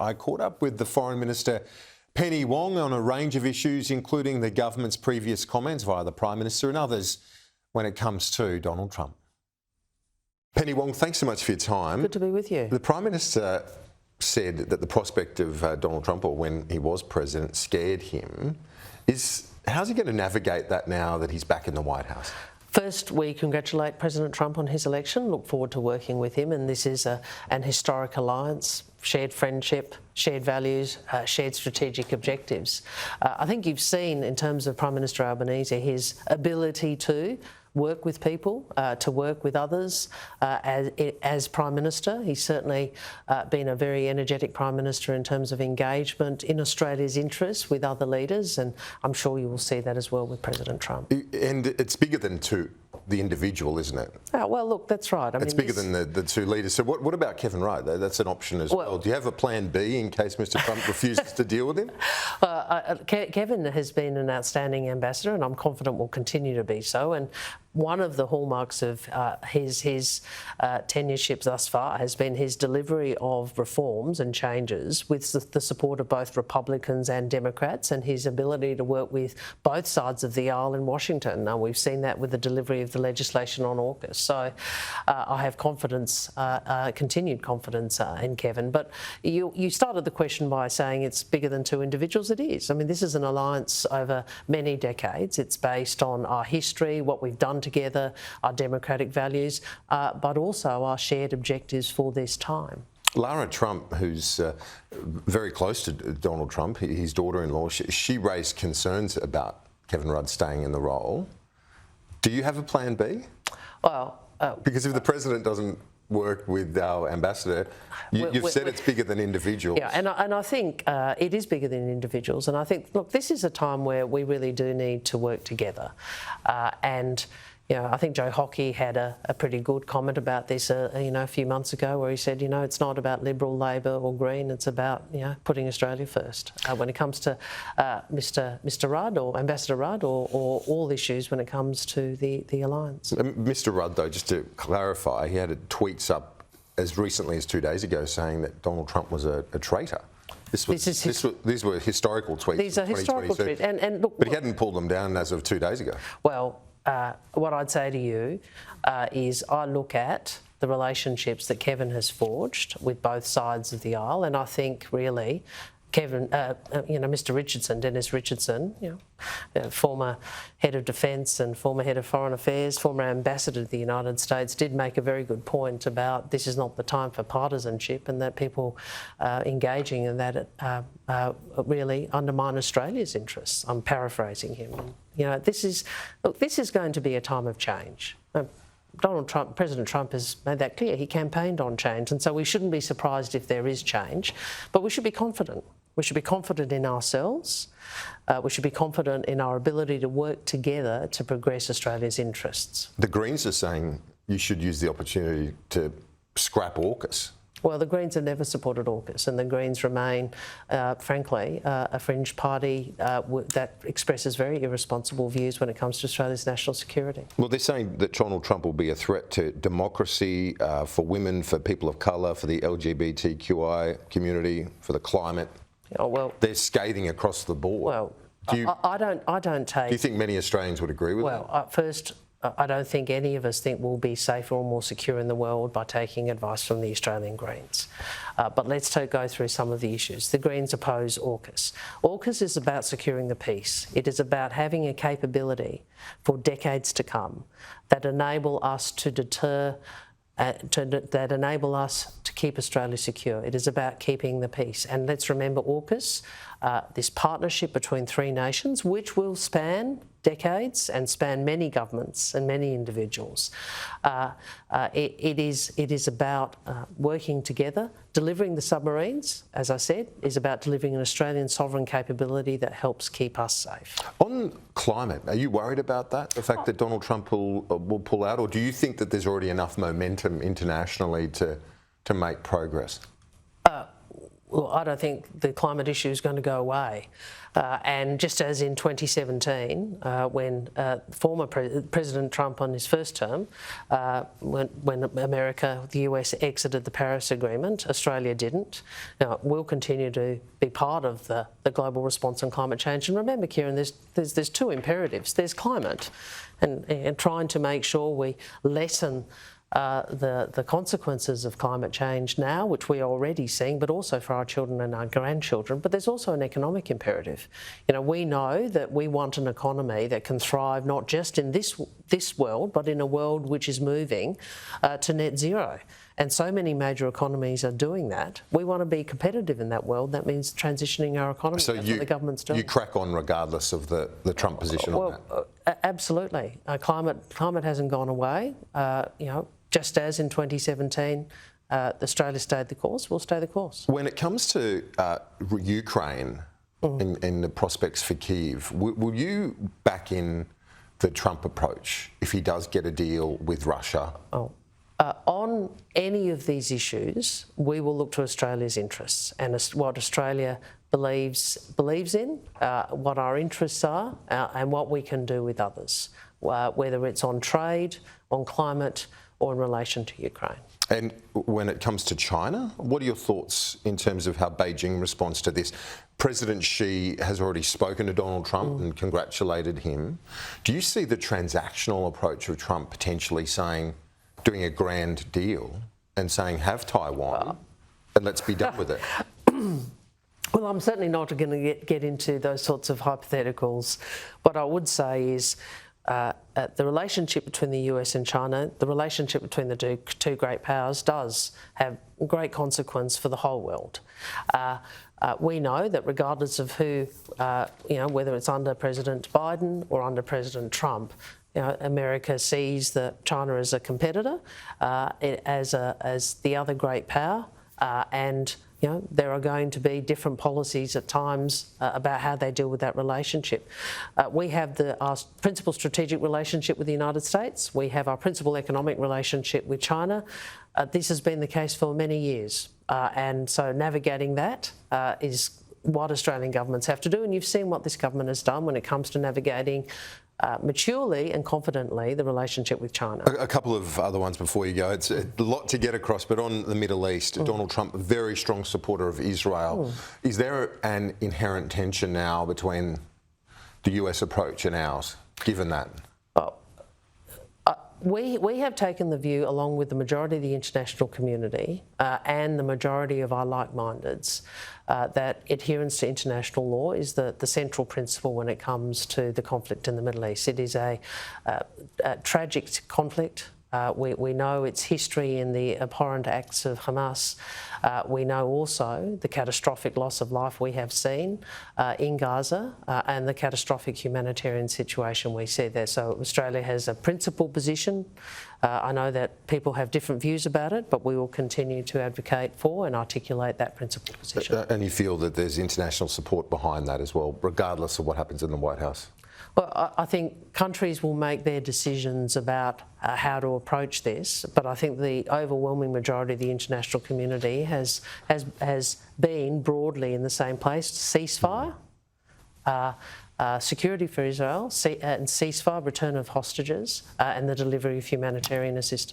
I caught up with the Foreign Minister Penny Wong on a range of issues, including the government's previous comments via the Prime Minister and others when it comes to Donald Trump. Penny Wong, thanks so much for your time. Good to be with you. The Prime Minister said that the prospect of Donald Trump, or when he was president, scared him. How's he going to navigate that now that he's back in the White House? First, we congratulate President Trump on his election, look forward to working with him, and this is an historic alliance, shared friendship, shared values, shared strategic objectives. I think you've seen, in terms of Prime Minister Albanese, his ability to work with people, to work with others as Prime Minister. He's certainly been a very energetic Prime Minister in terms of engagement in Australia's interests with other leaders, and I'm sure you will see that as well with President Trump. And it's bigger than the individual, isn't it? Well, look, that's right. It's bigger than the two leaders. So what about Kevin Rudd, though? That's an option as well. Do you have a plan B in case Mr Trump refuses to deal with him? Kevin has been an outstanding ambassador, and I'm confident will continue to be so. And one of the hallmarks of his tenureship thus far has been his delivery of reforms and changes with the support of both Republicans and Democrats, and his ability to work with both sides of the aisle in Washington. Now, we've seen that with the delivery of the legislation on AUKUS. So I have confidence, continued confidence in Kevin. But you started the question by saying it's bigger than two individuals. It is. I mean, this is an alliance over many decades. It's based on our history, what we've done together, our democratic values, but also our shared objectives for this time. Lara Trump, who's very close to Donald Trump, his daughter-in-law, she raised concerns about Kevin Rudd staying in the role. Do you have a plan B? Well, because if the president doesn't work with our ambassador, you've said it's bigger than individuals. Yeah, and I think it is bigger than individuals. And I think, look, this is a time where we really do need to work together. And I think Joe Hockey had a pretty good comment about this, a few months ago, where he said, it's not about Liberal, Labor or Green. It's about, putting Australia first. When it comes to Mr Rudd or Ambassador Rudd or all issues when it comes to the alliance. Mr Rudd, though, just to clarify, he had tweets up as recently as 2 days ago saying that Donald Trump was a traitor. These were historical tweets. These are historical tweets. And look, but he hadn't pulled them down as of 2 days ago. Well, what I'd say to you is I look at the relationships that Kevin has forged with both sides of the aisle, and I think really Kevin, Mr Richardson, Dennis Richardson, former head of defence and former head of foreign affairs, former ambassador to the United States, did make a very good point about this is not the time for partisanship, and that people engaging in that really undermine Australia's interests. I'm paraphrasing him. This is going to be a time of change. President Trump has made that clear. He campaigned on change, and so we shouldn't be surprised if there is change, but we should be confident. We should be confident in ourselves. We should be confident in our ability to work together to progress Australia's interests. The Greens are saying you should use the opportunity to scrap AUKUS. Well, the Greens have never supported AUKUS, and the Greens remain, frankly, a fringe party that expresses very irresponsible views when it comes to Australia's national security. Well, they're saying that Donald Trump will be a threat to democracy, for women, for people of colour, for the LGBTQI community, for the climate. Oh, well, they're scathing across the board. Well, I don't take. Do you think many Australians would agree with that? Well, first, I don't think any of us think we'll be safer or more secure in the world by taking advice from the Australian Greens. But let's go through some of the issues. The Greens oppose AUKUS. AUKUS is about securing the peace. It is about having a capability for decades to come that enable us to deter, that enable us to keep Australia secure. It is about keeping the peace. And let's remember AUKUS, this partnership between three nations, which will span decades and span many governments and many individuals. It is about working together. Delivering the submarines, as I said, is about delivering an Australian sovereign capability that helps keep us safe. On climate, are you worried about that, the fact that Donald Trump will pull out, or do you think that there's already enough momentum internationally to make progress? Well, I don't think the climate issue is going to go away. And just as in 2017, when former President Trump on his first term, when America, the US exited the Paris Agreement, Australia didn't. Now, we'll continue to be part of the global response on climate change. And remember, Kieran, there's two imperatives. There's climate and trying to make sure we lessen the consequences of climate change now, which we are already seeing, but also for our children and our grandchildren. But there's also an economic imperative. You know, we know that we want an economy that can thrive not just in this world, but in a world which is moving to net zero. And so many major economies are doing that. We want to be competitive in that world. That means transitioning our economy. So that's what the government's doing. You crack on regardless of the Trump position on that? Absolutely. Climate hasn't gone away. You know, just as in 2017, Australia stayed the course, we'll stay the course. When it comes to Ukraine and the prospects for Kyiv, will you back in the Trump approach if he does get a deal with Russia? On any of these issues, we will look to Australia's interests and what Australia believes in, what our interests are, and what we can do with others, whether it's on trade, on climate, or in relation to Ukraine. And when it comes to China, what are your thoughts in terms of how Beijing responds to this? President Xi has already spoken to Donald Trump and congratulated him. Do you see the transactional approach of Trump potentially doing a grand deal and saying, have Taiwan and let's be done with it? Well, I'm certainly not going to get into those sorts of hypotheticals. What I would say is the relationship between the US and China, the relationship between the two great powers does have great consequence for the whole world. We know that regardless of who, whether it's under President Biden or under President Trump, America sees that China as a competitor, as the other great power, and there are going to be different policies at times about how they deal with that relationship. We have our principal strategic relationship with the United States. We have our principal economic relationship with China. This has been the case for many years. And so navigating that is what Australian governments have to do. And you've seen what this government has done when it comes to navigating maturely and confidently the relationship with China. A couple of other ones before you go. It's a lot to get across, but on the Middle East, Donald Trump, a very strong supporter of Israel. Is there an inherent tension now between the US approach and ours, given that? We have taken the view, along with the majority of the international community and the majority of our like-mindeds, that adherence to international law is the central principle when it comes to the conflict in the Middle East. It is a tragic conflict. We know its history in the abhorrent acts of Hamas. We know also the catastrophic loss of life we have seen in Gaza and the catastrophic humanitarian situation we see there. So Australia has a principled position. I know that people have different views about it, but we will continue to advocate for and articulate that principled position. And you feel that there's international support behind that as well, regardless of what happens in the White House? Well, I think countries will make their decisions about how to approach this, but I think the overwhelming majority of the international community has been broadly in the same place: ceasefire, security for Israel, and ceasefire, return of hostages, and the delivery of humanitarian assistance.